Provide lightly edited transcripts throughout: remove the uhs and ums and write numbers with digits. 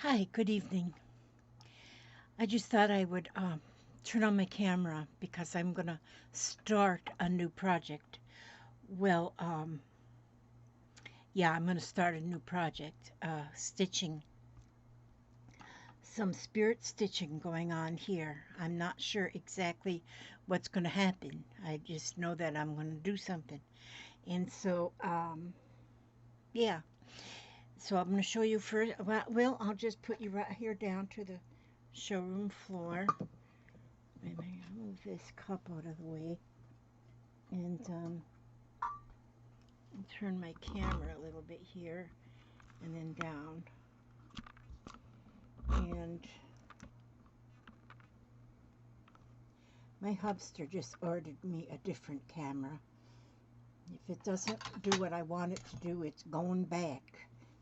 Hi, good evening. I just thought I would turn on my camera because I'm going to start a new project. Well, yeah, I'm going to start a new project, stitching, some spirit stitching going on here. I'm not sure exactly what's going to happen. I just know that I'm going to do something. And so, yeah, so I'm going to show you first. Well, I'll just put you right here down to the showroom floor. Let me move this cup out of the way and turn my camera a little bit here and then down. And my hubster just ordered me a different camera. If it doesn't do what I want it to do, it's going back.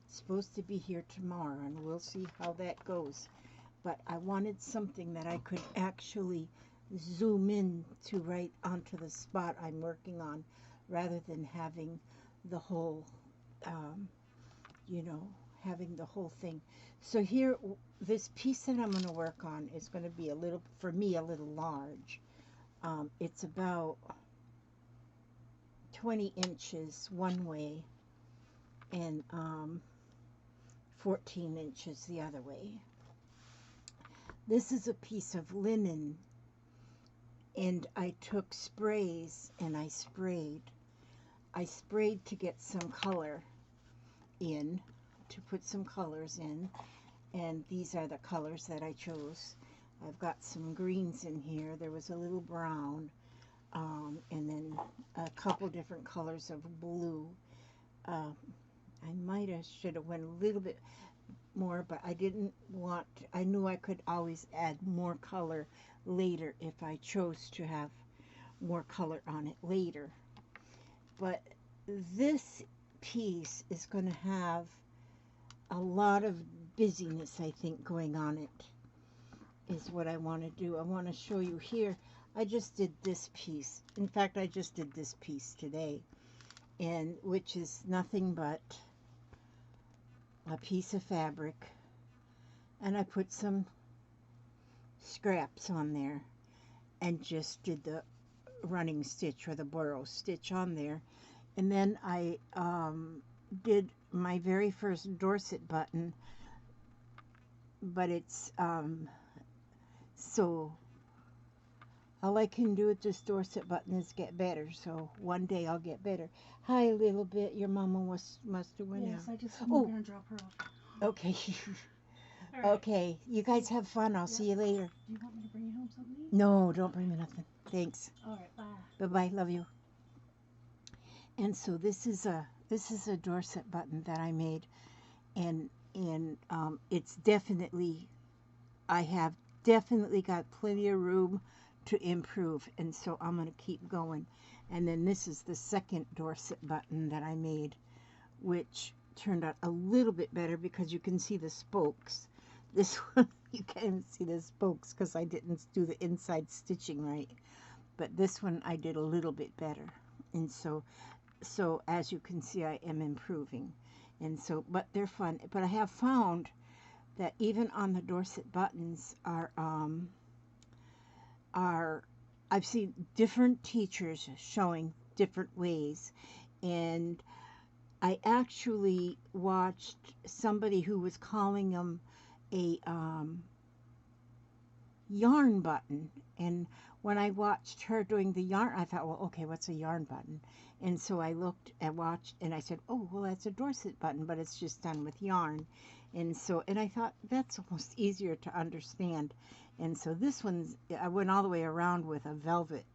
It's supposed to be here tomorrow, and we'll see how that goes. But I wanted something that I could actually zoom in to right onto the spot I'm working on, rather than having the whole, um, you know, having the whole thing. So here, this piece that I'm going to work on is going to be a little, for me, a little large. It's about 20 inches one way and 14 inches the other way. This is a piece of linen, and I took sprays and I sprayed. I sprayed to get some color in, to put some colors in, and these are the colors that I chose. I've got some greens in here. There was a little brown, and then a couple different colors of blue. Uh, I might have, should have went a little bit more, but I didn't want, I knew I could always add more color later if I chose to have more color on it later. But this piece is going to have a lot of busyness, I think, going on it, is what I want to do. I want to show you here. I just did this piece. In fact, I just did this piece today, and which is nothing but a piece of fabric, and I put some scraps on there and just did the running stitch or the burrow stitch on there. And then I did my very first Dorset button, but it's so all I can do with this Dorset button is get better. So one day I'll get better. Hi, little bit. Your mama must have went Yes, out. I just I'm gonna drop her off. Okay. All right. Okay. You guys have fun. I'll see you later. Do you want me to bring you home something to eat? No, don't bring me nothing. Thanks. All right, bye. Bye bye. Love you. And so this is a Dorset button that I made, and it's definitely, I have definitely got plenty of room to improve, and so I'm going to keep going. And then this is the second Dorset button that I made, which turned out a little bit better because you can see the spokes. This one you can't see the spokes because I didn't do the inside stitching right, but this one I did a little bit better. And so as you can see, I am improving. And so, but they're fun. But I have found that even on the Dorset buttons are I've seen different teachers showing different ways, and I actually watched somebody who was calling them a yarn button. And when I watched her doing the yarn, I thought, well, okay, what's a yarn button? And so I looked and watched, and I said, oh, well, that's a Dorset button, but it's just done with yarn. And so, and I thought that's almost easier to understand. And so this one's, I went all the way around with a velvet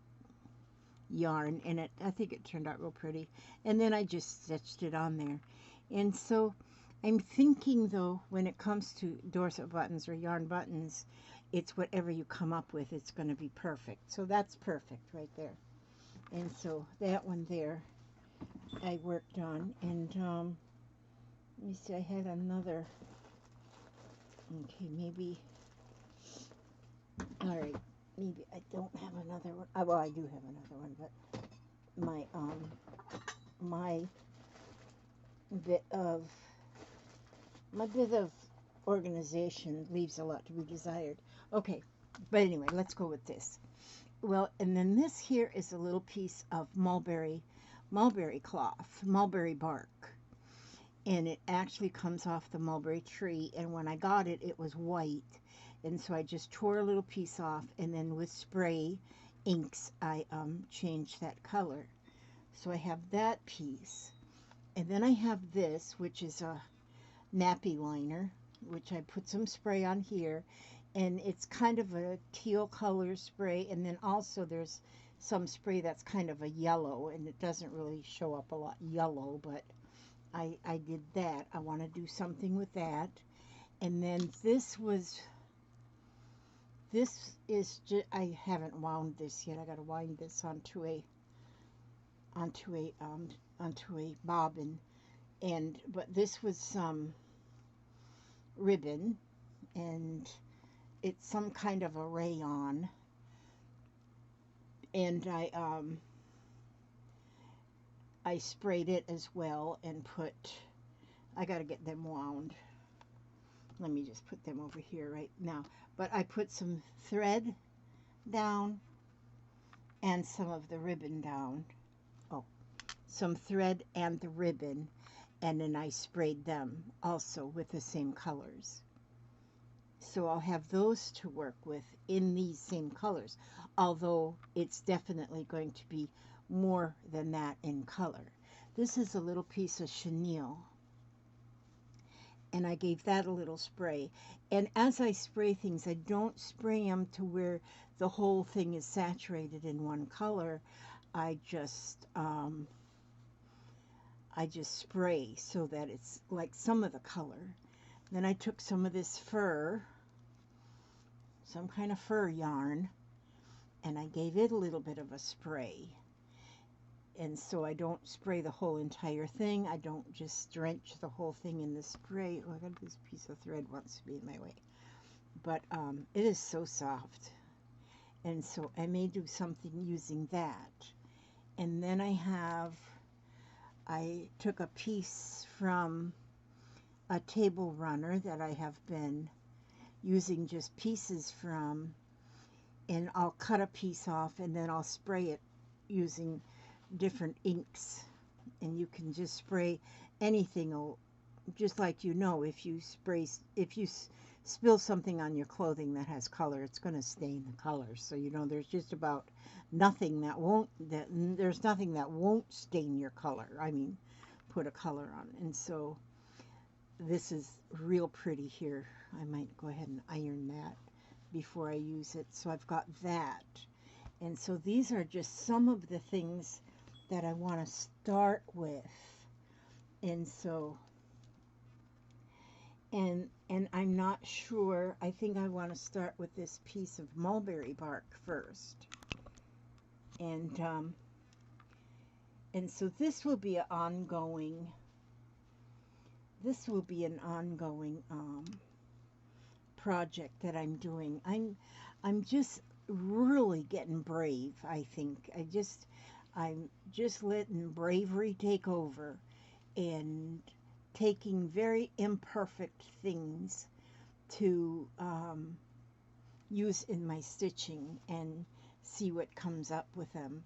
yarn, and I think it turned out real pretty. And then I just stitched it on there. And so I'm thinking, though, when it comes to Dorset buttons or yarn buttons, it's whatever you come up with, it's going to be perfect. So that's perfect right there. And so that one there I worked on. And let me see, I had another. Okay, maybe. All right, maybe I don't have another one. Well, I do have another one, but my bit of my bit of organization leaves a lot to be desired. Okay, but anyway, let's go with this. Well, and then this here is a little piece of mulberry cloth, mulberry bark. And it actually comes off the mulberry tree, and when I got it, it was white. And so I just tore a little piece off, and then with spray inks, I changed that color. So I have that piece. And then I have this, which is a nappy liner, which I put some spray on here, and it's kind of a teal color spray, and then also there's some spray that's kind of a yellow, and it doesn't really show up a lot yellow, but I did that. I want to do something with that. And then this is just, I haven't wound this yet. I got to wind this onto a bobbin. But this was some ribbon, and it's some kind of a rayon, and I sprayed it as well and I got to get them wound. Let me just put them over here right now. But I put some thread down and some of the ribbon down. Oh, some thread and the ribbon, and then I sprayed them also with the same colors. So I'll have those to work with in these same colors, although it's definitely going to be more than that in color. This is a little piece of chenille, and I gave that a little spray. And as I spray things, I don't spray them to where the whole thing is saturated in one color. I just spray so that it's like some of the color. Then I took some of this fur, some kind of fur yarn, and I gave it a little bit of a spray. And so I don't spray the whole entire thing. I don't just drench the whole thing in the spray. Oh, I got this piece of thread wants to be in my way. But it is so soft. And so I may do something using that. And then I took a piece from a table runner that I have been using just pieces from, and I'll cut a piece off and then I'll spray it using different inks. And you can just spray anything, just like, you know, if you spill something on your clothing that has color, it's going to stain the color. So you know there's just about nothing there's nothing that won't stain your color. I mean, put a color on. And so this is real pretty here. I might go ahead and iron that before I use it. So I've got that. And so these are just some of the things that I want to start with. And so, and I'm not sure, I think I want to start with this piece of mulberry bark first. And so this will be an ongoing project that I'm doing. I'm just really getting brave, I think. I'm just letting bravery take over and taking very imperfect things to use in my stitching and see what comes up with them.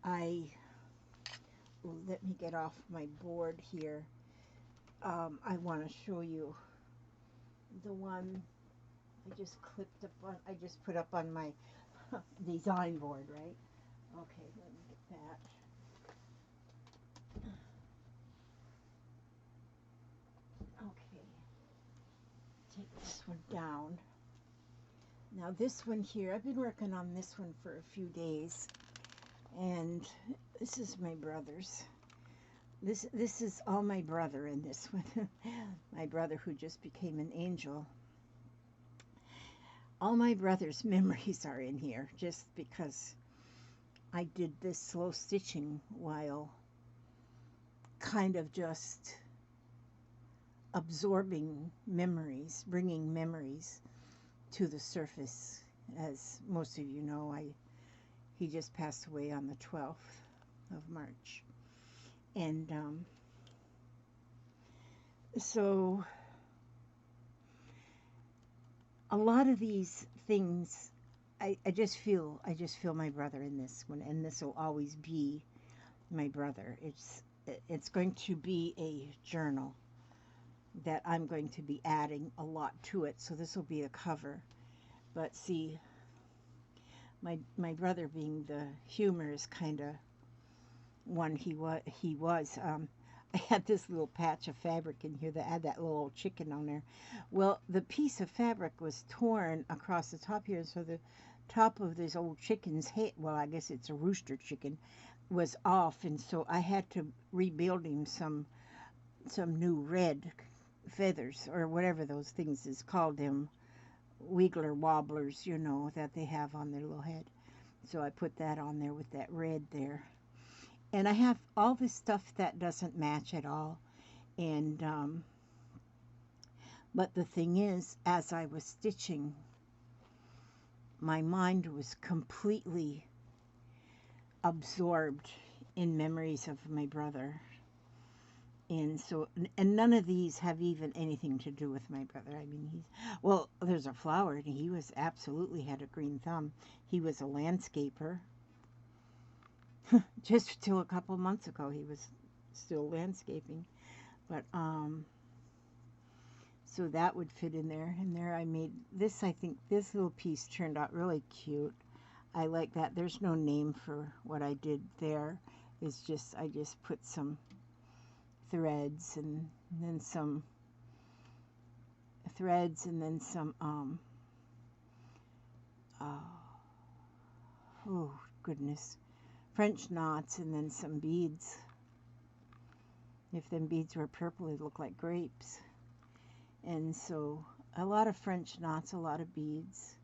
Let me get off my board here. I want to show you the one I just put up on my design board, right? Okay, let me get that. Okay, take this one down. Now this one here, I've been working on this one for a few days, and this is my brother's. This is all my brother in this one. My brother who just became an angel. All my brother's memories are in here, just because I did this slow stitching while kind of just absorbing memories, bringing memories to the surface. As most of you know, he just passed away on the 12th of March. And so a lot of these things, I just feel my brother in this one, and this will always be my brother. It's going to be a journal that I'm going to be adding a lot to it, so this will be a cover. But see, my brother being the humorous kind of one he was. I had this little patch of fabric in here that had that little chicken on there. Well, the piece of fabric was torn across the top here, so the top of this old chicken's head, well, I guess it's a rooster chicken, was off, and so I had to rebuild him some new red feathers, or whatever those things is called, them wiggler wobblers, you know, that they have on their little head. So I put that on there with that red there. And I have all this stuff that doesn't match at all. And, but the thing is, as I was stitching, my mind was completely absorbed in memories of my brother. And so, and none of these have even anything to do with my brother. I mean, well, there's a flower, and he was absolutely had a green thumb. He was a landscaper. Just till a couple months ago, he was still landscaping. But, so that would fit in there. And there I made this, I think this little piece turned out really cute. I like that. There's no name for what I did there. It's just, I just put some threads and then some threads and then some, oh, goodness. French knots and then some beads. If them beads were purple, they'd look like grapes. And so a lot of French knots, a lot of beads.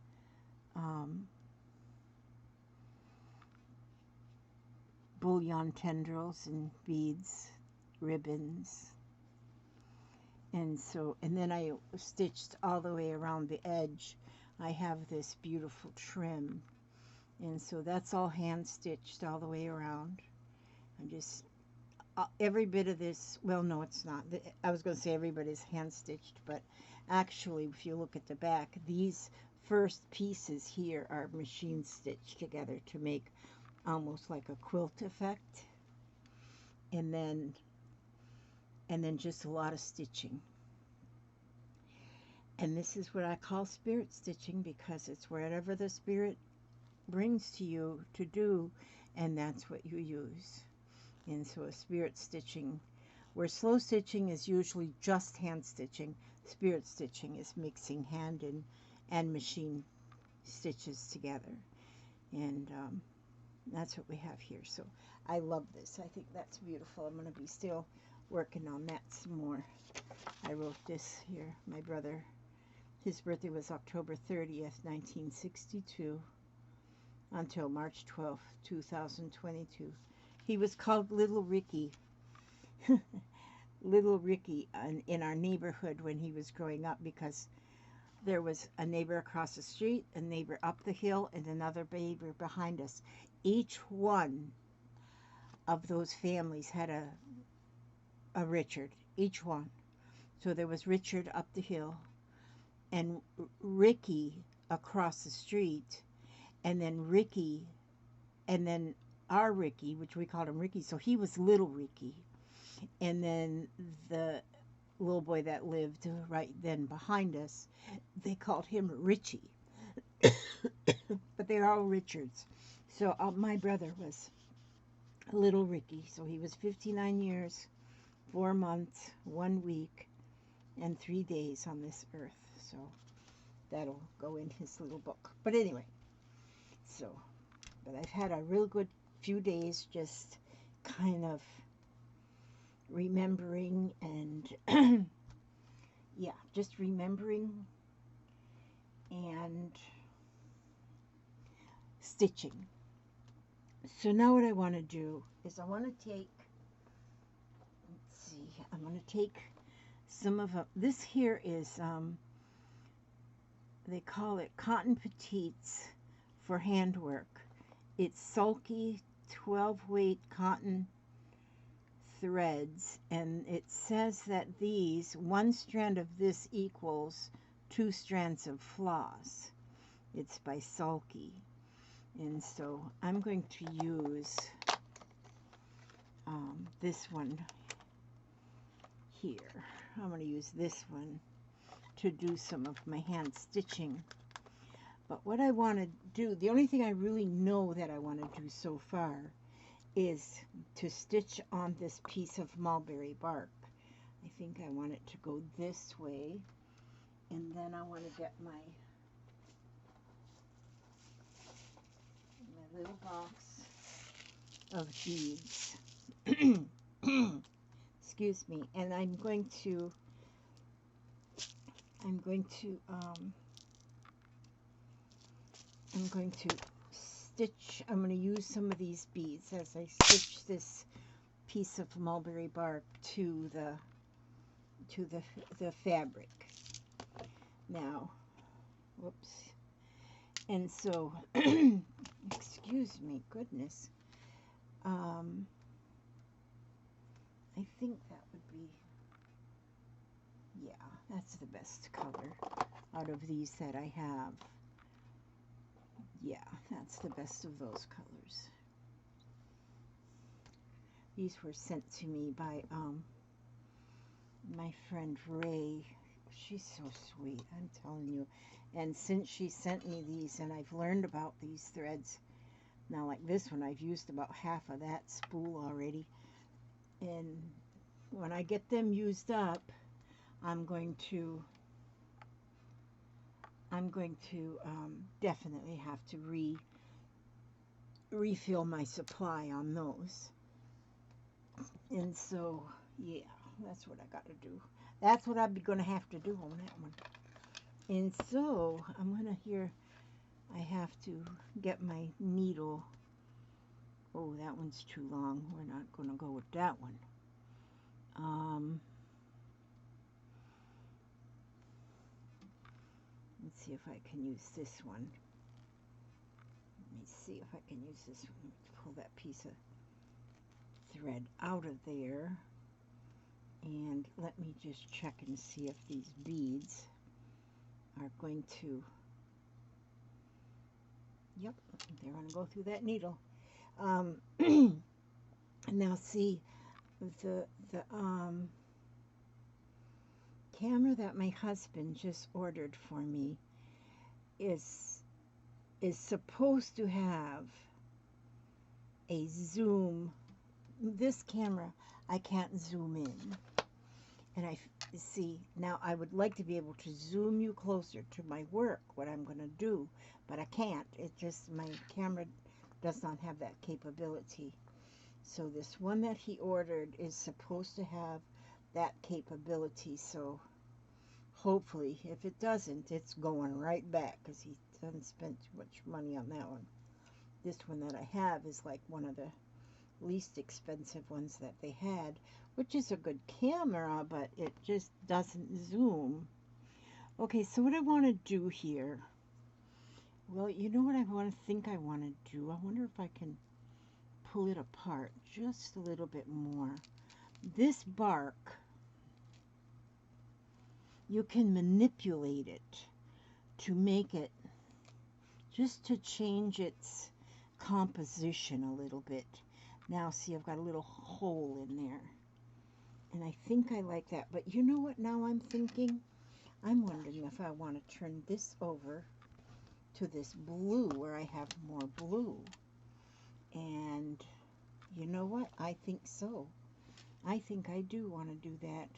Bullion tendrils and beads, ribbons. And so, and then I stitched all the way around the edge. I have this beautiful trim. And so that's all hand stitched all the way around. I'm just, every bit of this, well, no, it's not. I was going to say everybody's hand stitched, but actually, if you look at the back, these first pieces here are machine stitched together to make almost like a quilt effect. And then just a lot of stitching. And this is what I call spirit stitching, because it's whatever the spirit brings to you to do, and that's what you use. And so a spirit stitching, where slow stitching is usually just hand stitching, spirit stitching is mixing hand and machine stitches together. And that's what we have here. So I love this. I think that's beautiful. I'm going to be still working on that some more. I wrote this here. My brother, his birthday was October 30th, 1962, until March 12th, 2022. He was called Little Ricky. Little Ricky in our neighborhood when he was growing up, because there was a neighbor across the street, a neighbor up the hill, and another neighbor behind us. Each one of those families had a Richard, each one. So there was Richard up the hill, and Ricky across the street, and then Ricky, and then our Ricky, which we called him Ricky, so he was Little Ricky. And then the little boy that lived right then behind us, they called him Richie. But they're all Richards. So my brother was Little Ricky. So he was 59 years, 4 months, 1 week, and 3 days on this earth. So that'll go in his little book. But anyway, so, but I've had a real good few days just kind of remembering and yeah, just remembering and stitching. So now what I want to do is I want to take, let's see, I'm going to take some of this here is they call it cotton petites for handwork. It's sulky 12 weight cotton threads, and it says that these, one strand of this equals 2 Strands of Floss. It's by Sulky. And so I'm going to use this one here. I'm going to use this one to do some of my hand stitching. But what I want to do, the only thing I really know that I want to do so far is to stitch on this piece of mulberry bark. I think I want it to go this way, and then I want to get my little box of beads. Excuse me. And I'm going to stitch. I'm going to use some of these beads as I stitch this piece of mulberry bark to the fabric. Now, whoops. And so, excuse me, goodness. I think that would be, yeah, that's the best color out of these that I have. Yeah, that's the best of those colors. These were sent to me by my friend Ray. She's so sweet, I'm telling you. And since she sent me these, and I've learned about these threads, now like this one, I've used about half of that spool already. And when I get them used up, I'm going to definitely have to refill my supply on those. And so, yeah, that's what I got to do. That's what I'm going to have to do on that one. And so, I'm going to I have to get my needle. Oh, that one's too long. We're not going to go with that one. Let's see if I can use this one. Let me see if I can use this one. Pull that piece of thread out of there. And let me just check and see if these beads are going to, yep, they're going to go through that needle. Now see, the camera that my husband just ordered for me is supposed to have a zoom. This camera, I can't zoom in. And I see, now I would like to be able to zoom you closer to my work, what I'm going to do, but I can't. It just, my camera does not have that capability. So this one that he ordered is supposed to have that capability. So hopefully, if it doesn't, it's going right back because he doesn't spend too much money on that one. This one that I have is like one of the least expensive ones that they had, which is a good camera, but it just doesn't zoom. Okay, so what I want to do here, well, you know what I think I want to do? I wonder if I can pull it apart just a little bit more. This bark, you can manipulate it to make it, just to change its composition a little bit. Now see, I've got a little hole in there. And I think I like that. But you know what now I'm thinking? I'm wondering if I want to turn this over to this blue where I have more blue. And you know what? I think so. I think I do want to do that.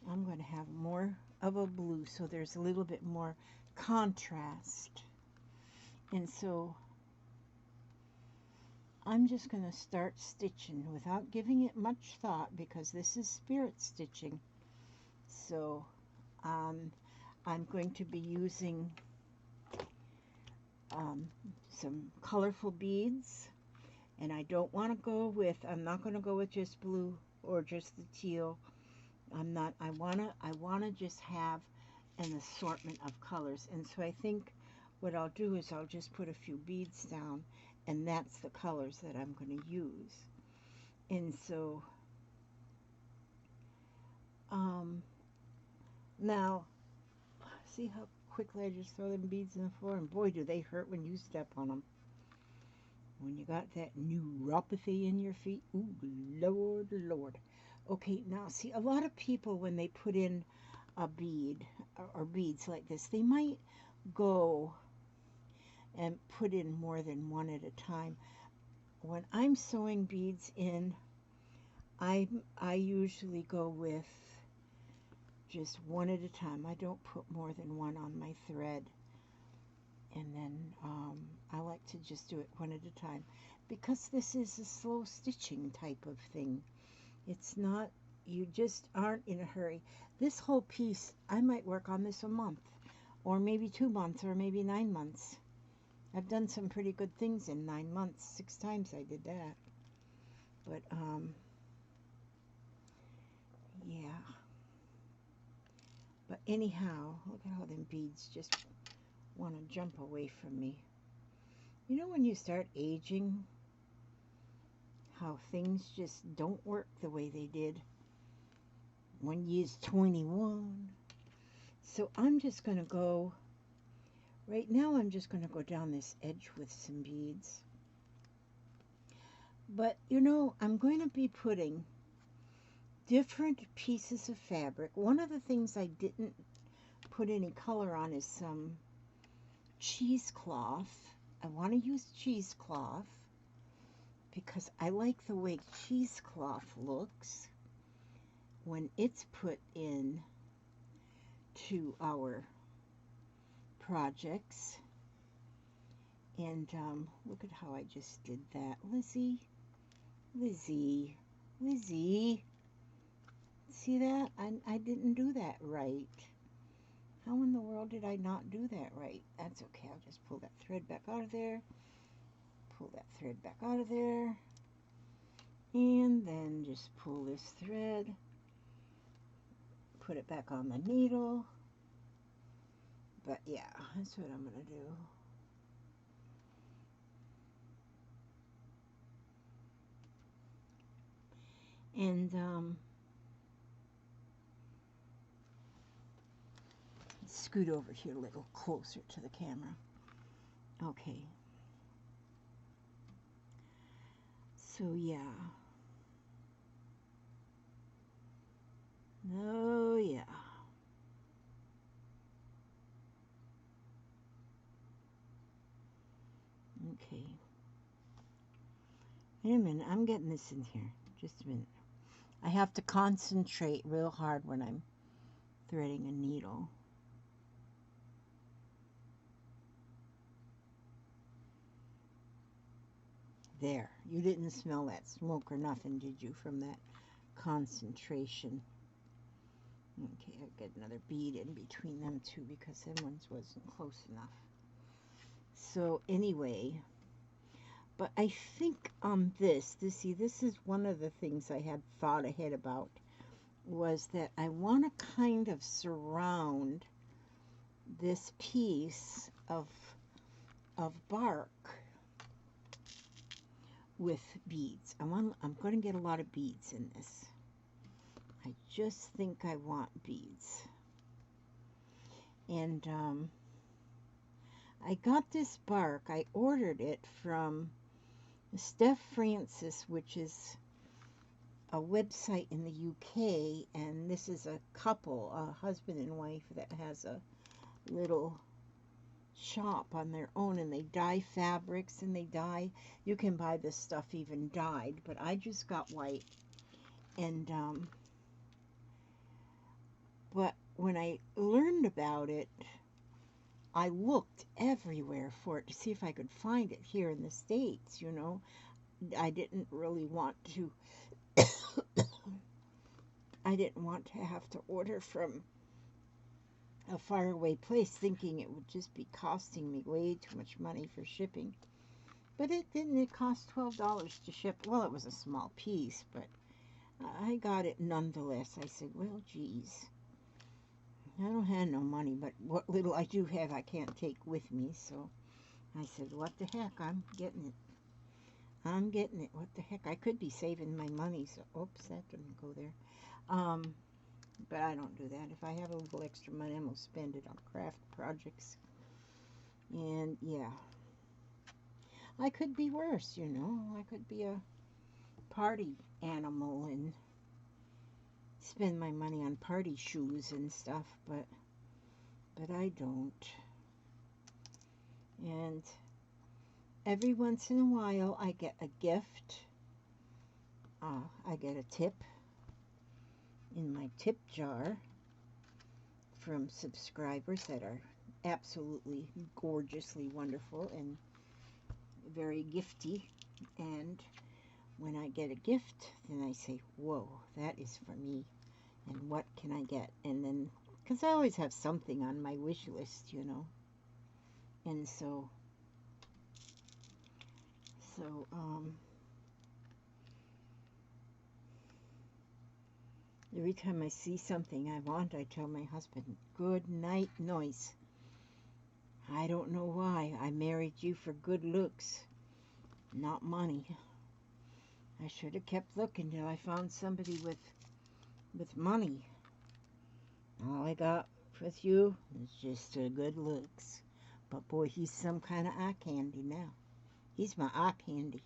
I'm going to have more of a blue so there's a little bit more contrast. And so I'm just going to start stitching without giving it much thought because this is spirit stitching. So I'm going to be using some colorful beads, and I don't want to go with, I'm not going to go with just blue or just the teal. I want to just have an assortment of colors. And so I think what I'll do is I'll just put a few beads down, and that's the colors that I'm going to use. And so now See how quickly I just throw them beads in the floor? And boy, do they hurt when you step on them. When you got that neuropathy in your feet. Ooh, Lord, Lord. Okay, now see, a lot of people, when they put in a bead or beads like this, they might go and put in more than one at a time. When I'm sewing beads in, I usually go with just one at a time. I don't put more than one on my thread. And then I like to just do it one at a time, because this is a slow stitching type of thing. It's not, you just aren't in a hurry. This whole piece, I might work on this a month, or maybe 2 months, or maybe 9 months. I've done some pretty good things in 9 months. 6 times I did that. But, yeah. But anyhow, look at how them beads just want to jump away from me. You know when you start aging, how things just don't work the way they did when you's 21. So I'm just going to go, right now I'm just going to go down this edge with some beads. But you know, I'm going to be putting different pieces of fabric. One of the things I didn't put any color on is some cheesecloth. I want to use cheesecloth because I like the way cheesecloth looks when it's put in to our projects. And look at how I just did that. Lizzie, see that? I didn't do that right. How in the world did I not do that right? That's okay. I'll just pull that thread back out of there. Pull that thread back out of there. And then just pull this thread. Put it back on the needle. But yeah, that's what I'm going to do. And scoot over here a little closer to the camera. Okay. So yeah. Oh yeah. Okay. Wait a minute, I'm getting this in here. Just a minute. I have to concentrate real hard when I'm threading a needle. There. You didn't smell that smoke or nothing, did you, from that concentration? Okay, I'll get another bead in between them two because them ones wasn't close enough. So anyway, but I think on this is one of the things I had thought ahead about, was that I want to kind of surround this piece of bark with beads. I'm going to get a lot of beads in this. I just think I want beads. And I got this bark. I ordered it from Steph Francis, which is a website in the UK, and this is a couple, a husband and wife, that has a little shop on their own, and they dye fabrics, and they dye, you can buy this stuff even dyed, but I just got white. And but when I learned about it, I looked everywhere for it to see if I could find it here in the States, you know. I didn't really want to I didn't want to have to order from a faraway place, thinking it would just be costing me way too much money for shipping. But it didn't. It cost $12 to ship. Well, it was a small piece, but I got it nonetheless. I said, well, geez, I don't have no money, but what little I do have I can't take with me. So I said, what the heck, I'm getting it. I'm getting it. What the heck? I could be saving my money. So, oops, that didn't go there. But I don't do that. If I have a little extra money, I'm going to spend it on craft projects. And yeah, I could be worse, you know. I could be a party animal and spend my money on party shoes and stuff, but I don't. And every once in a while I get a gift. I get a tip in my tip jar from subscribers that are absolutely gorgeously wonderful and very gifty. And when I get a gift, then I say, whoa, that is for me. And what can I get? And then, because I always have something on my wish list, you know. And so, every time I see something I want, I tell my husband, good night, noise. I don't know why. I married you for good looks, not money. I should have kept looking till I found somebody with money. All I got with you is just good looks. But boy, he's some kind of eye candy now. He's my eye candy.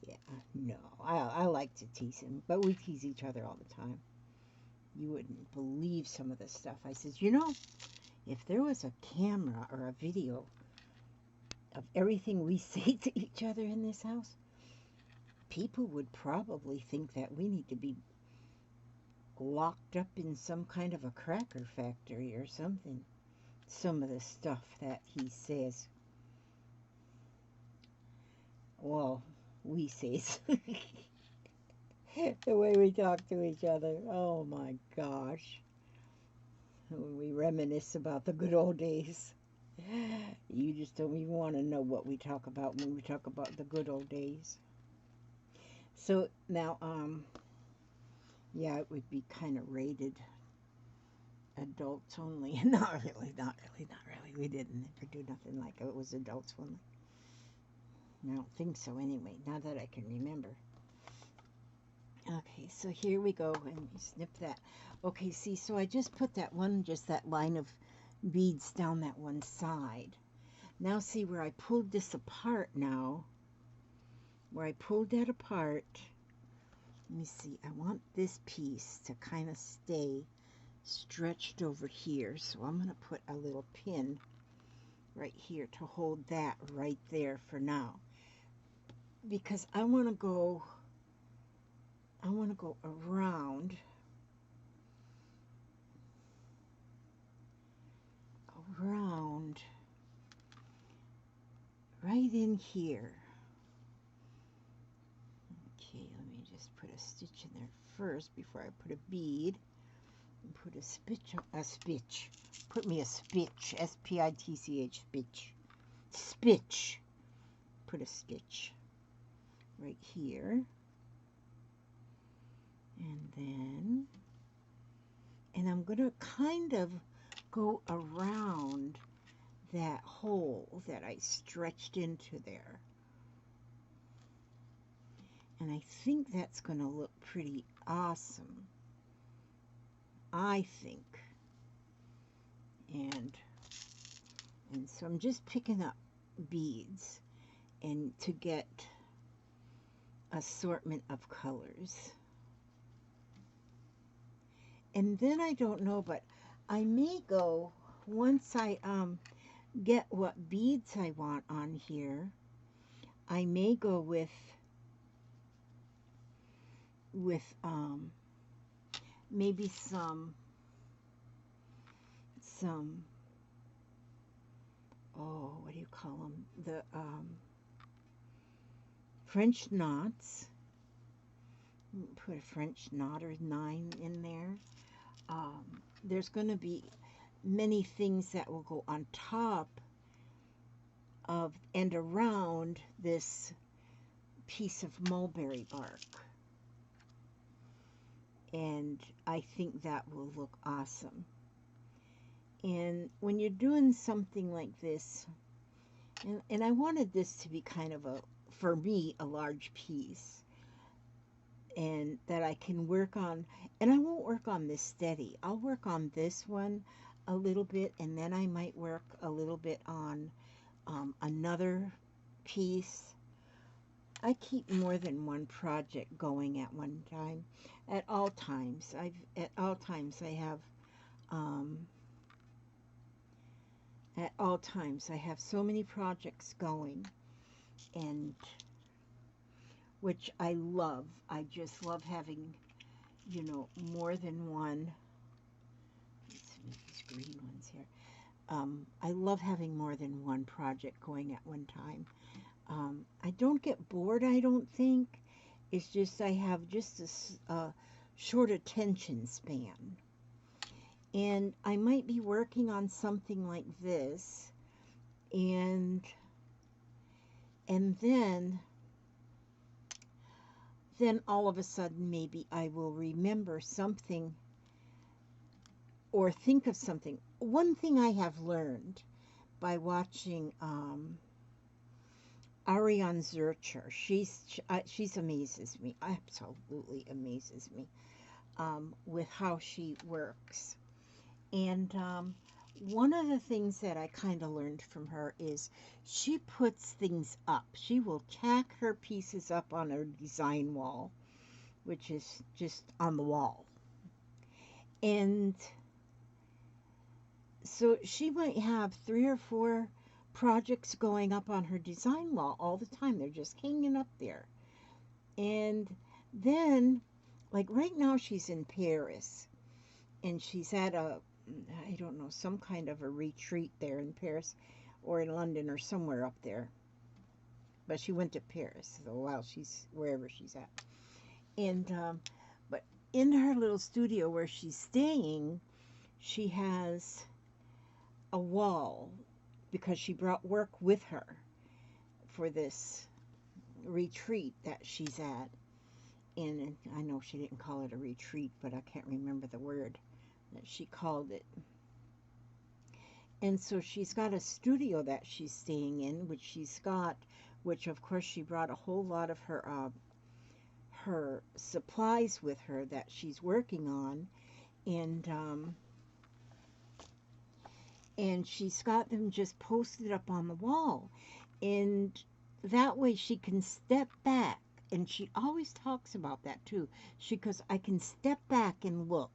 Yeah, no, I like to tease him, but we tease each other all the time. You wouldn't believe some of the stuff. I says, you know, if there was a camera or a video of everything we say to each other in this house, people would probably think that we need to be locked up in some kind of a cracker factory or something. Some of the stuff that he says. Well, we says. The way we talk to each other. Oh my gosh. When we reminisce about the good old days. You just don't even want to know what we talk about when we talk about the good old days. So now, yeah, it would be kind of rated adults only. Not really. We didn't ever do nothing like it was adults only. I don't think so anyway, now that I can remember. Okay, so here we go, and we snip that. Okay, see, so I just put that one, just that line of beads down that one side. Now see where I pulled this apart now, where I pulled that apart, let me see, I want this piece to kind of stay stretched over here, so I'm going to put a little pin right here to hold that right there for now, because I want to go around right in here. Okay, let me just put a stitch in there first before I put a bead. And put a spitch. Put me a spitch. S-P-I-T-C-H, spitch. Spitch. Put a stitch right here. And I'm going to kind of go around that hole that I stretched into there. And I think that's going to look pretty awesome. I think. And so I'm just picking up beads and to get assortment of colors. And then I don't know, but I may go, once I get what beads I want on here, I may go with maybe some oh, what do you call them, the French knots. Put a French knot or 9 in there. There's going to be many things that will go on top of and around this piece of mulberry bark. And I think that will look awesome. And when you're doing something like this, and I wanted this to be kind of for me, a large piece. and that I can work on. And I won't work on this steady. I'll work on this one a little bit, and then I might work a little bit on another piece. I keep more than one project going at one time. At all times, I have um, at all times I have so many projects going, and which I love. I just love having, more than one. Let's make these green ones here. I love having more than one project going at one time. I don't get bored, I don't think. It's just I have just a short attention span. And I might be working on something like this, and then all of a sudden maybe I will remember something or think of something. One thing I have learned by watching Ariane Zurcher, she's amazes me, absolutely amazes me, with how she works. And one of the things that I kind of learned from her is she puts things up. She will tack her pieces up on her design wall, which is just on the wall. And so she might have 3 or 4 projects going up on her design wall all the time. They're just hanging up there. And then, like right now, she's in Paris, and she's at I don't know, some kind of a retreat there in Paris or in London or somewhere up there. But she went to Paris, so while she's wherever she's at. And but in her little studio where she's staying, she has a wall because she brought work with her for this retreat that she's at. And I know she didn't call it a retreat, but I can't remember the word that she called it. And so she's got a studio that she's staying in, which of course she brought a whole lot of her supplies with her that she's working on, and she's got them just posted up on the wall, and that way she can step back. And she always talks about that too. She goes, I can step back and look.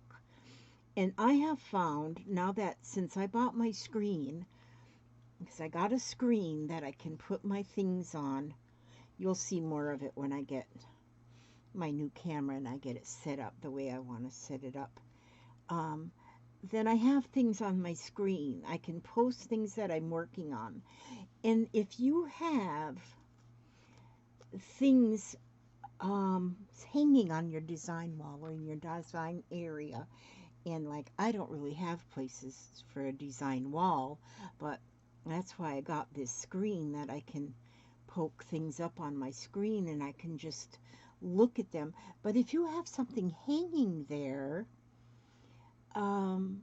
And I have found now that since I bought my screen, because I got a screen that I can put my things on, you'll see more of it when I get my new camera and I get it set up the way I want to set it up. Then I have things on my screen. I can post things that I'm working on. And if you have things hanging on your design wall or in your design area, and like I don't really have places for a design wall, but that's why I got this screen that I can poke things up on my screen and I can just look at them. But if you have something hanging there, and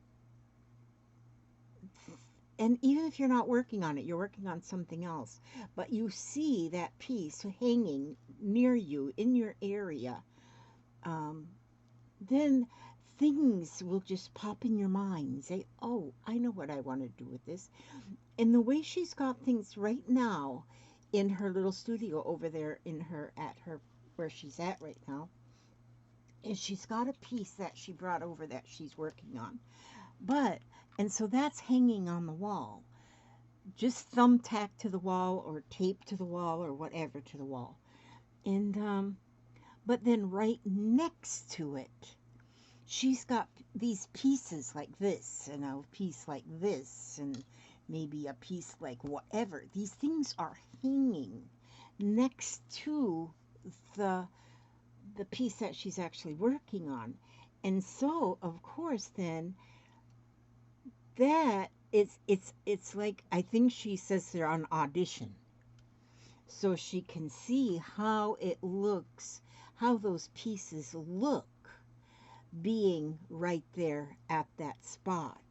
even if you're not working on it, you're working on something else, but you see that piece hanging near you in your area, then things will just pop in your mind and say, oh, I know what I want to do with this. And the way she's got things right now in her little studio over there where she's at right now, is she's got a piece that she brought over that she's working on. And so that's hanging on the wall. Just thumbtack to the wall or tape to the wall or whatever to the wall. And, but then right next to it, she's got these pieces like this, and a piece like this, and maybe a piece like whatever. These things are hanging next to the piece that she's actually working on. And so, of course, then that it's like, I think she says they're on audition. So she can see how it looks, how those pieces look being right there at that spot.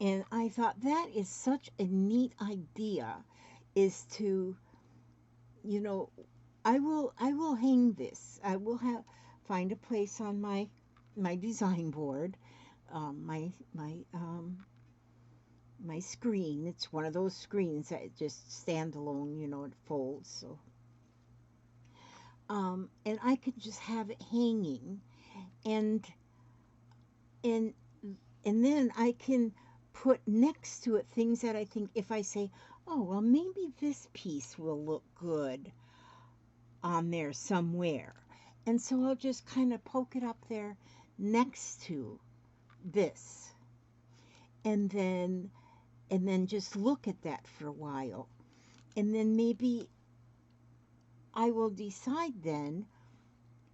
And I thought that is such a neat idea, is to, I will hang this. I will find a place on my design board, my screen. It's one of those screens that just stand alone, you know, it folds. So and I could just have it hanging, and and and then I can put next to it things that I think, if I say, oh well, maybe this piece will look good on there somewhere. And so I'll just kind of poke it up there next to this. And then just look at that for a while. And then maybe I will decide then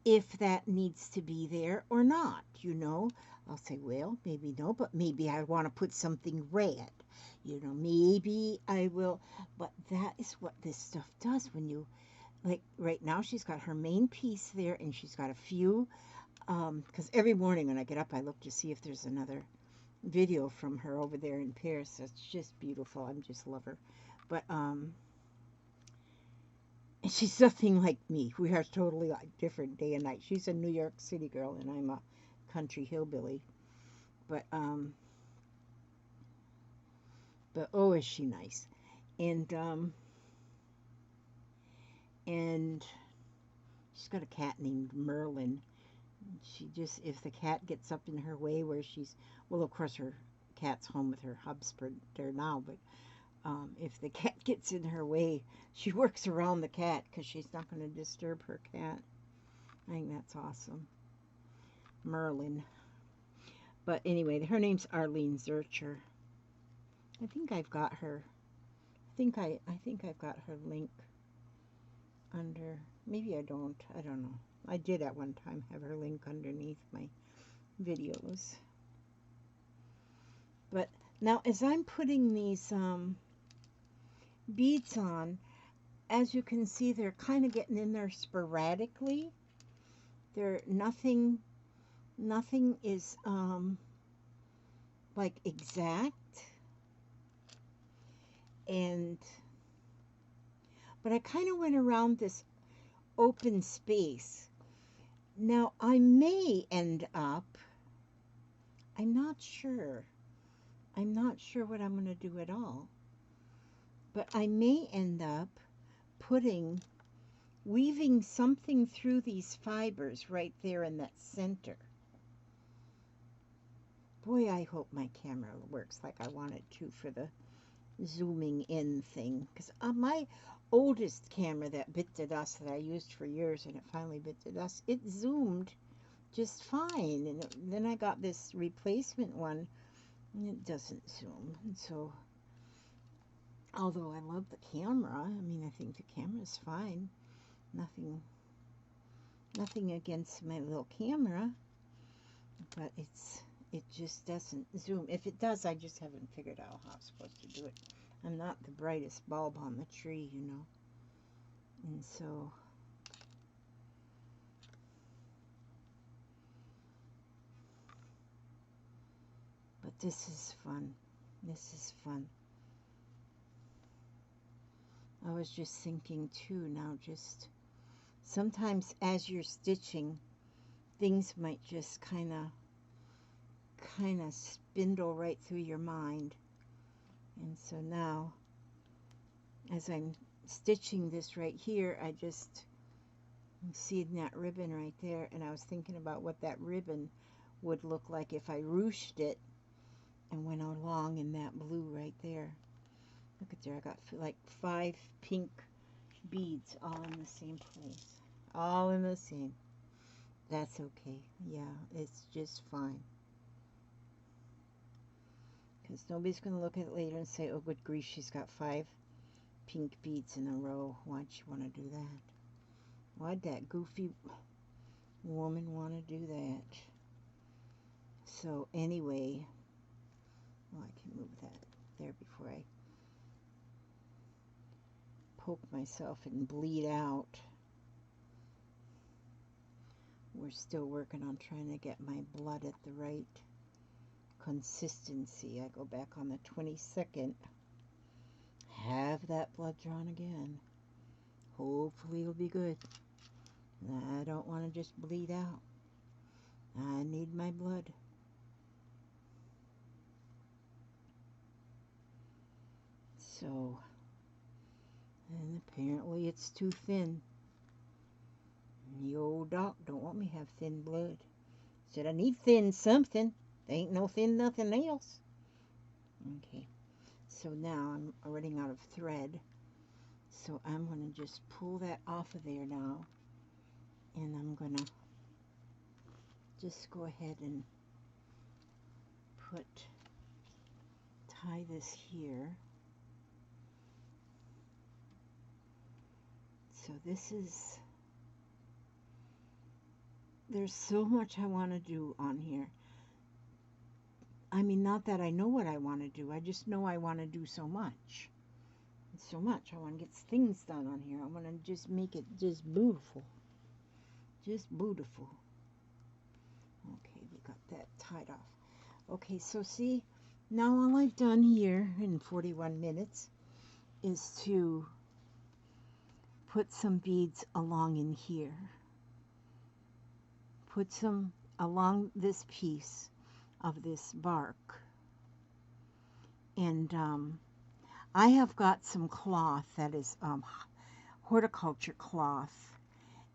if that needs to be there or not, you know. I'll say, well, maybe no, but maybe I want to put something red. You know, maybe I will. But that is what this stuff does when you, like right now she's got her main piece there, and she's got a few, because every morning when I get up I look to see if there's another video from her over there in Paris. It's just beautiful. I just love her. But and she's nothing like me. We are totally like different day and night. She's a New York City girl and I'm a country hillbilly. But oh, is she nice. And she's got a cat named Merlin. She just, if the cat gets up in her way where she's, well, of course her cat's home with her husband there now, but if the cat gets in her way, she works around the cat because she's not going to disturb her cat. I think that's awesome. Merlin. But anyway, her name's Arlene Zurcher. I think I've got her. I think I've got her link under. Maybe I don't. I don't know. I did at one time have her link underneath my videos. But now as I'm putting these beads on, as you can see, they're kind of getting in there sporadically. They're nothing is like exact. But I kind of went around this open space. Now I may end up, I'm not sure what I'm going to do at all, but I may end up weaving something through these fibers right there in that center. Boy, I hope my camera works like I want it to for the zooming in thing, because my oldest camera that bit to dust that I used for years and it finally bit to dust, it zoomed just fine, and then I got this replacement one and it doesn't zoom. And so, although I love the camera, I mean, I think the camera's fine, nothing against my little camera, but it just doesn't zoom. If it does, I just haven't figured out how I'm supposed to do it. I'm not the brightest bulb on the tree, you know. And so, but this is fun. This is fun. I was just thinking too now, just sometimes as you're stitching, things might just kind of spindle right through your mind. And so now, as I'm stitching this right here, I just see that ribbon right there, and I was thinking about what that ribbon would look like if I ruched it and went along in that blue right there. Look at there, I got like 5 pink beads all in the same place. All in the same. That's okay. Yeah, it's just fine. Because nobody's going to look at it later and say, oh, good grief, she's got 5 pink beads in a row. Why'd she want to do that? Why'd that goofy woman want to do that? So anyway, well, I can move that there before I poke myself and bleed out. We're still working on trying to get my blood at the right consistency. I go back on the 22nd, have that blood drawn again. Hopefully it'll be good. I don't want to just bleed out. I need my blood. So, and apparently it's too thin. The old doc don't want me to have thin blood. Said I need thin something. There ain't no thin nothing else. Okay, so now I'm running out of thread. So I'm going to just pull that off of there now. And I'm going to just go ahead and tie this here. So this is, there's so much I want to do on here. I mean, not that I know what I want to do. I just know I want to do so much. So much. I want to get things done on here. I want to just make it just beautiful. Just beautiful. Okay, we got that tied off. Okay, so see, now all I've done here in 41 minutes is to put some beads along in here. Put some along this piece of this bark. And I have got some cloth that is horticulture cloth.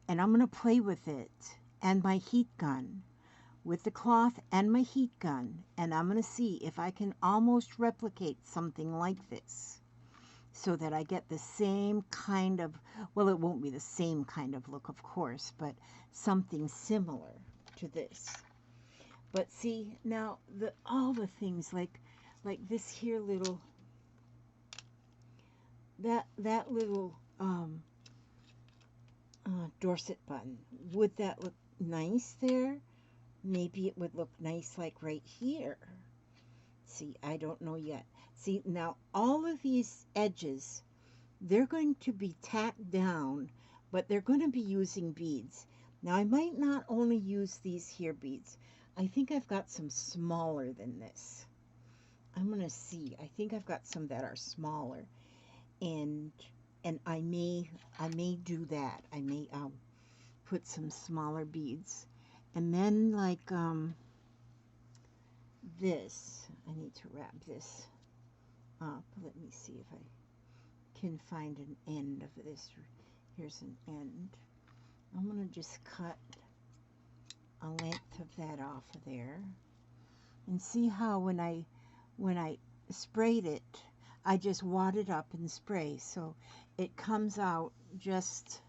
And I'm going to play with it and my heat gun. With the cloth and my heat gun. And I'm going to see if I can almost replicate something like this. So that I get the same kind of, well, it won't be the same kind of look, of course, but something similar to this. But see, now all the things like this here little, that little Dorset button, would that look nice there? Maybe it would look nice like right here. See, I don't know yet. See, now all of these edges, they're going to be tacked down, but they're going to be using beads. Now I might not only use these here beads. I think I've got some smaller than this. I'm going to see. I think I've got some that are smaller. And I may do that. I may put some smaller beads. And then like this, I need to wrap this up. Let me see if I can find an end of this. Here's an end. I'm going to just cut a length of that off of there. And see how when I sprayed it, I just wad it up and spray. So it comes out just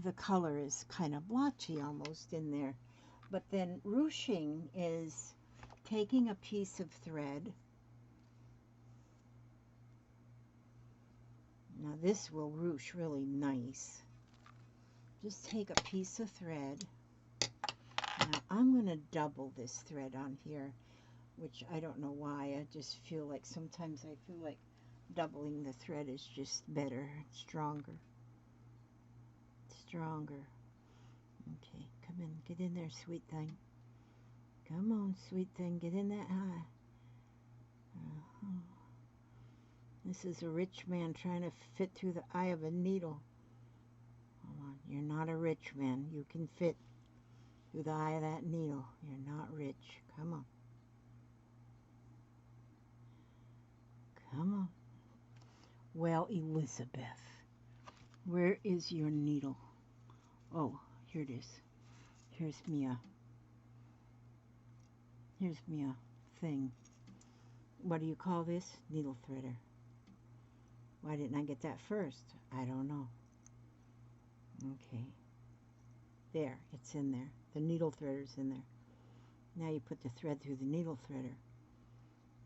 the color is kind of blotchy almost in there. But then ruching is taking a piece of thread. Now this will ruche really nice. Just take a piece of thread. Now I'm going to double this thread on here, which I don't know why. I just feel like sometimes I feel like doubling the thread is just better, stronger. Stronger. Okay, come in, get in there, sweet thing. Come on, sweet thing, get in that high. This is a rich man trying to fit through the eye of a needle. Hold on, you're not a rich man. You can fit through the eye of that needle. You're not rich. Come on. Come on. Well, Elizabeth, where is your needle? Oh, here it is. Here's me a thing. What do you call this? Needle threader. Why didn't I get that first? I don't know. Okay. There, it's in there. The needle threader's in there. Now you put the thread through the needle threader.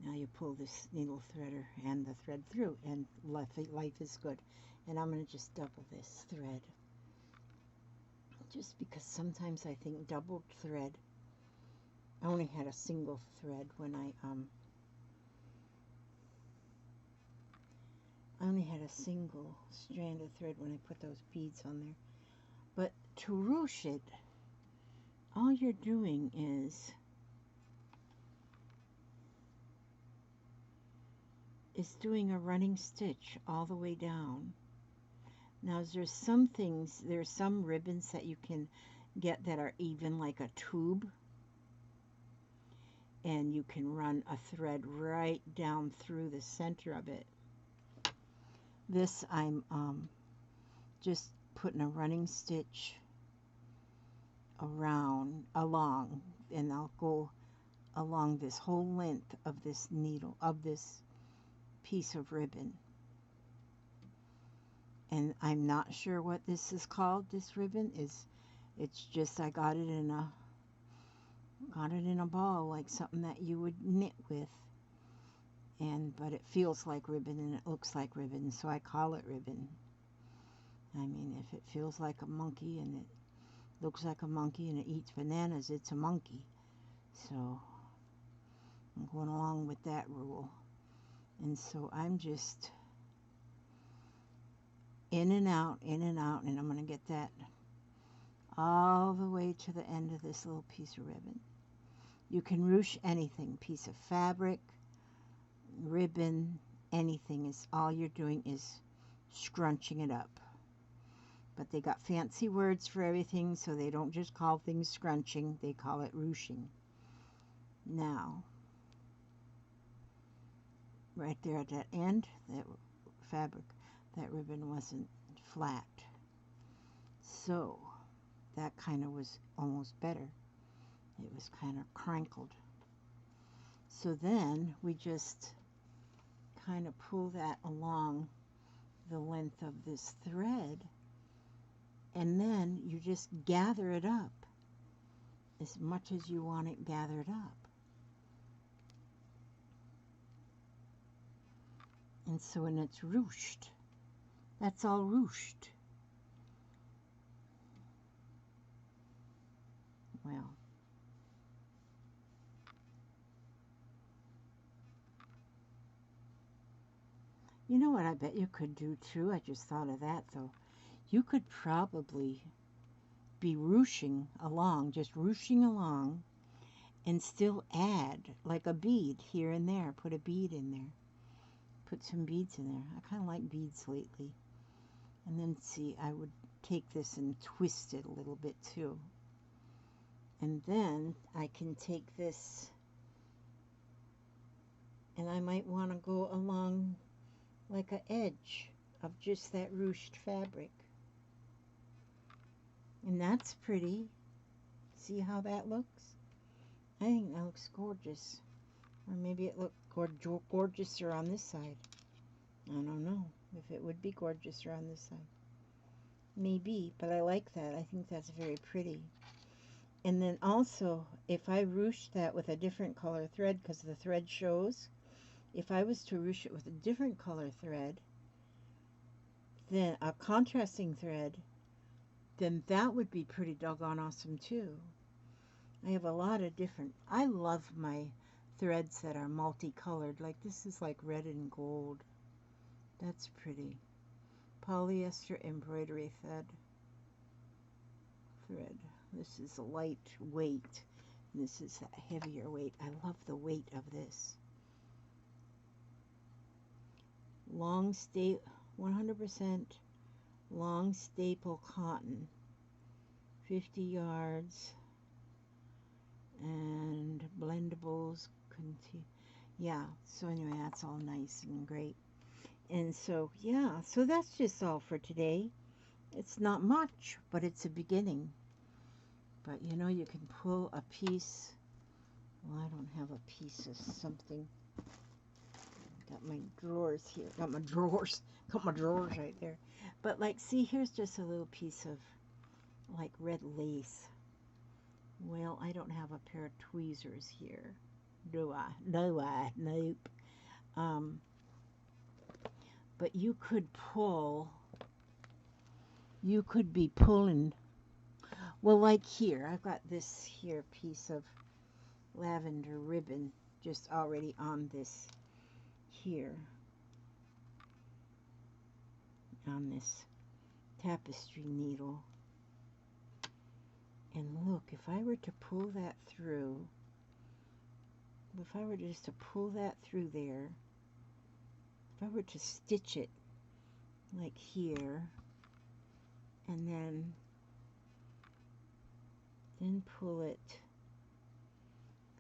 Now you pull this needle threader and the thread through, and life is good. And I'm going to just double this thread. Just because sometimes I think doubled thread. I only had a single thread when I only had a single strand of thread when I put those beads on there. But to ruche it, all you're doing is is doing a running stitch all the way down. Now there's some ribbons that you can get that are even like a tube, and you can run a thread right down through the center of it. This I'm just putting a running stitch along, and I'll go along this whole length of this needle, of this piece of ribbon. And I'm not sure what this is called. This ribbon is, it's just, I got it in a ball, like something that you would knit with. But it feels like ribbon and it looks like ribbon, so I call it ribbon. I mean, if it feels like a monkey and it looks like a monkey and it eats bananas, it's a monkey. So I'm going along with that rule. And so I'm just in and out, and I'm going to get that all the way to the end of this little piece of ribbon. You can ruche anything, piece of fabric, ribbon, anything. Is all you're doing is scrunching it up. But they got fancy words for everything, so they don't just call things scrunching, they call it ruching. Now, right there at that end, that fabric, that ribbon wasn't flat. So that kind of was almost better. It was kind of crinkled. So then we just kind of pull that along the length of this thread, and then you just gather it up as much as you want it gathered up. And so when it's ruched, that's all ruched. Well, you know what I bet you could do too? I just thought of that though. You could probably be ruching along, just ruching along, and still add like a bead here and there. Put a bead in there. Put some beads in there. I kind of like beads lately. And then see, I would take this and twist it a little bit too. And then I can take this, and I might want to go along like an edge of just that ruched fabric. And that's pretty. See how that looks? I think that looks gorgeous. Or maybe it looked gorgeouser on this side. I don't know if it would be gorgeouser on this side. Maybe, but I like that. I think that's very pretty. And then also, if I ruched that with a different color thread, because the thread shows, if I was to ruche it with a different color thread, then a contrasting thread, then that would be pretty doggone awesome too. I have a lot of different, I love my threads that are multicolored, like this is like red and gold. That's pretty. Polyester embroidery thread. This is a lightweight. This is a heavier weight. I love the weight of this. Long stay 100% long staple cotton, 50 yards, and blendables. Yeah, so anyway, that's all nice and great. And so, yeah, so that's just all for today. It's not much, but it's a beginning. But you know, you can pull a piece. Well, I don't have a piece of something. Got my drawers here. Got my drawers right there. But like, see, here's just a little piece of like red lace. Well, I don't have a pair of tweezers here. Do I? No, nope. But you could be pulling, well, like here, I've got this here piece of lavender ribbon just already on this here, on this tapestry needle. And look, if I were to pull that through, if I were just to pull that through there, if I were to stitch it like here, and then pull it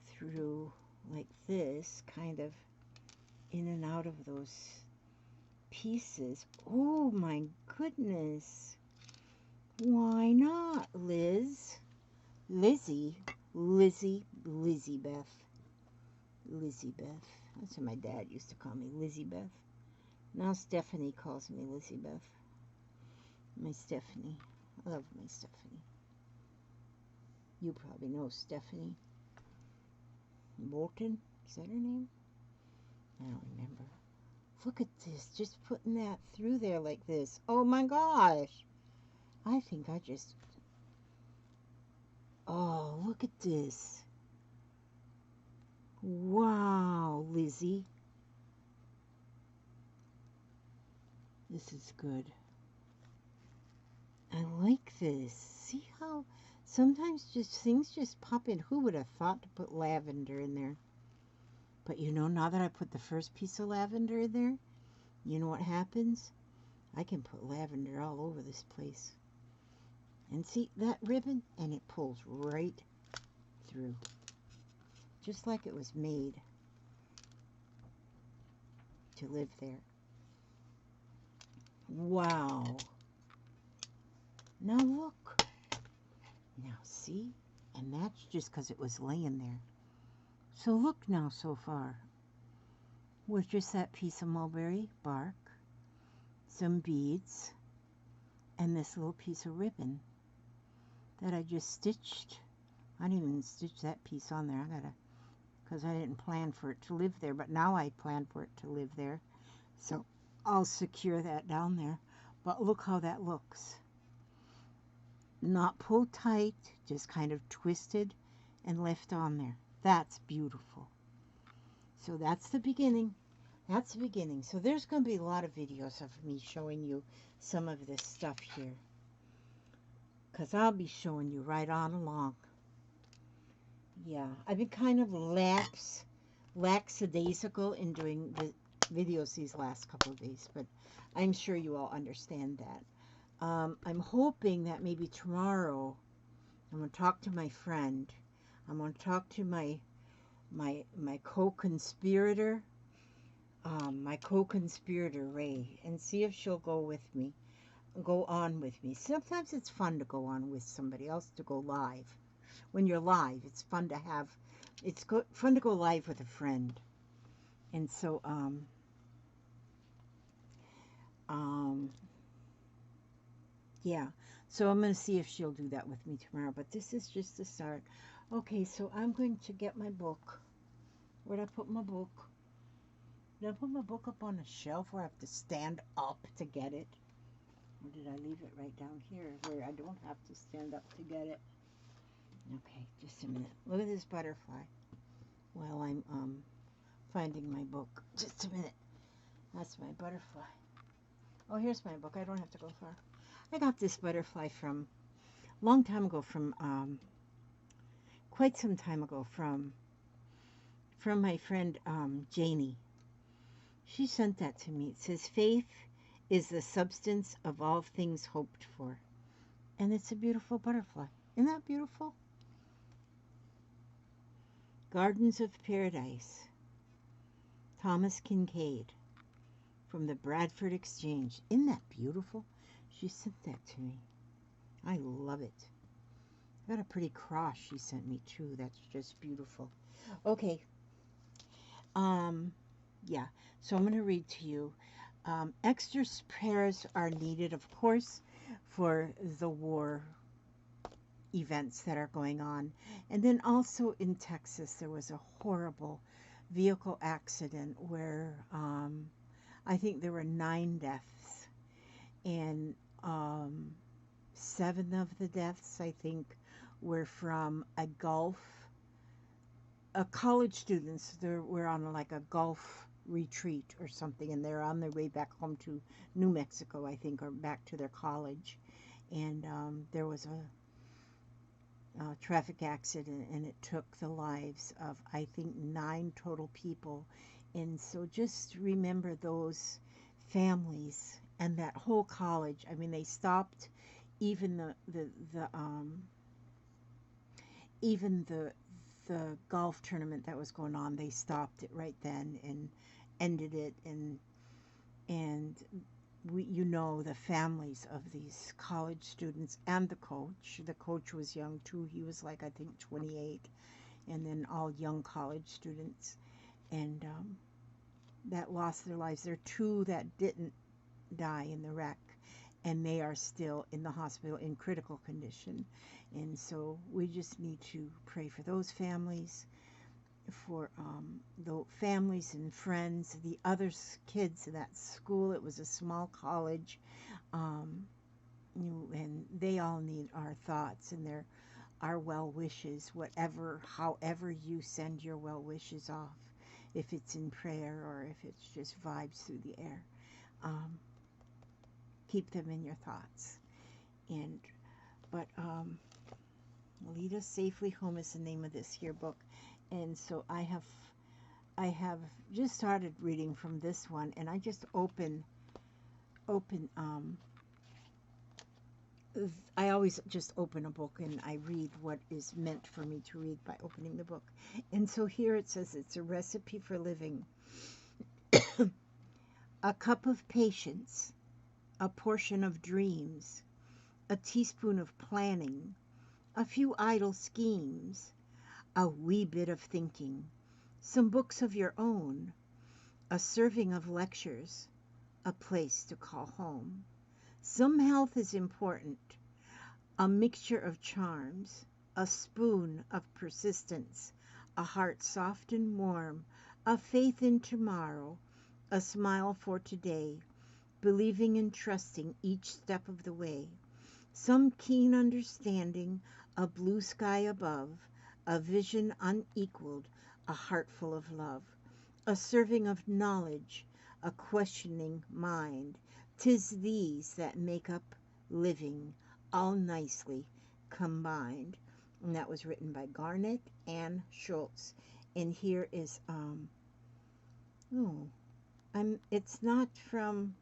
through like this, kind of in and out of those pieces. Oh my goodness. Why not, Liz? Lizzie Beth. Lizzie Beth. That's what my dad used to call me, Lizzie Beth. Now Stephanie calls me Lizzie Beth. My Stephanie. I love my Stephanie. You probably know Stephanie Bolton. Is that her name? I don't remember. Look at this. Just putting that through there like this. Oh my gosh. I think I just... Oh, look at this. Wow, Lizzie. This is good. I like this. See how sometimes just things just pop in. Who would have thought to put lavender in there? But you know, now that I put the first piece of lavender in there, you know what happens? I can put lavender all over this place. And see that ribbon? And it pulls right through. Just like it was made to live there. Wow. Now look. Now see? And that's just because it was laying there. So look now so far. With just that piece of mulberry bark, some beads, and this little piece of ribbon that I just stitched. I didn't even stitch that piece on there. I gotta, because I didn't plan for it to live there, but now I plan for it to live there. So I'll secure that down there. But look how that looks. Not pulled tight, just kind of twisted and left on there. That's beautiful. So that's the beginning. That's the beginning. So there's going to be a lot of videos of me showing you some of this stuff here, because I'll be showing you right on along. Yeah, I've been kind of lackadaisical in doing the videos these last couple of days, but I'm sure you all understand that. I'm hoping that maybe tomorrow I'm going to talk to my friend. I'm going to talk to my co-conspirator, Ray, and see if she'll go on with me. Sometimes it's fun to go on with somebody else, to go live. When you're live, it's fun to have, fun to go live with a friend. And so, yeah, so I'm going to see if she'll do that with me tomorrow, but this is just the start. Okay, so I'm going to get my book. Where'd I put my book? Did I put my book up on a shelf where I have to stand up to get it? Or did I leave it right down here where I don't have to stand up to get it? Okay, just a minute. Look at this butterfly while I'm finding my book. Just a minute. That's my butterfly. Oh, here's my book. I don't have to go far. I got this butterfly from long time ago, from quite some time ago, from my friend Janie. She sent that to me. It says, "Faith is the substance of all things hoped for." And it's a beautiful butterfly. Isn't that beautiful? Gardens of Paradise. Thomas Kincaid from the Bradford Exchange. Isn't that beautiful? She sent that to me. I love it. I got a pretty cross she sent me too. That's just beautiful. Okay. Yeah. So I'm going to read to you. Extra prayers are needed, of course, for the war events that are going on. And then also in Texas, there was a horrible vehicle accident where I think there were 9 deaths. And 7 of the deaths, I think, were from college students. They were on like a golf retreat or something, and they're on their way back home to New Mexico, I think, or back to their college. And there was a traffic accident, and it took the lives of, I think, 9 total people And so just remember those families and that whole college. I mean, they stopped even even the golf tournament that was going on. They stopped it right then and ended it. And we, you know, the families of these college students and the coach. The coach was young too. He was like, I think 28, and then all young college students, and that lost their lives. There are two that didn't die in the wreck, and they are still in the hospital in critical condition. And so we just need to pray for those families, for the families and friends, the other kids in that school. It was a small college, um, and they all need our thoughts and our well wishes, whatever, however you send your well wishes off, if it's in prayer or if it's just vibes through the air. Um, keep them in your thoughts. But lead us safely home is the name of this here book. And so I have just started reading from this one, and I just I always just open a book and I read what is meant for me to read by opening the book. And so here it says it's a recipe for living. A cup of patience, a portion of dreams, a teaspoon of planning, a few idle schemes, a wee bit of thinking, some books of your own, a serving of lectures, a place to call home. Some health is important, a mixture of charms, a spoon of persistence, a heart soft and warm, a faith in tomorrow, a smile for today, believing and trusting each step of the way. Some keen understanding, a blue sky above, a vision unequaled, a heart full of love, a serving of knowledge, a questioning mind. 'Tis these that make up living, all nicely combined. And that was written by Garnet and Schultz. And here is it's not from,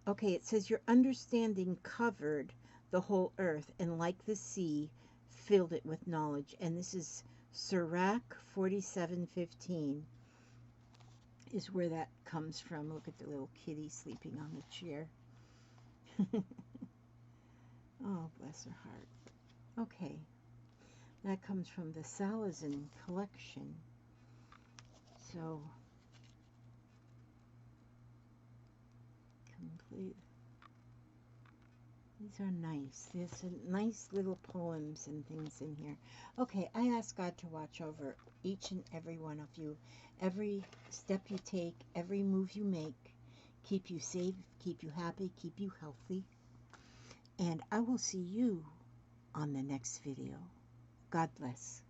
okay, it says your understanding covered the whole earth, and like the sea filled it with knowledge. And this is Sirach 47:15 is where that comes from. Look at the little kitty sleeping on the chair. Oh, bless her heart. Okay, that comes from the Salutations collection. So, complete. These are nice. There's nice little poems and things in here. Okay, I ask God to watch over each and every one of you. Every step you take, every move you make, keep you safe, keep you happy, keep you healthy. And I will see you on the next video. God bless.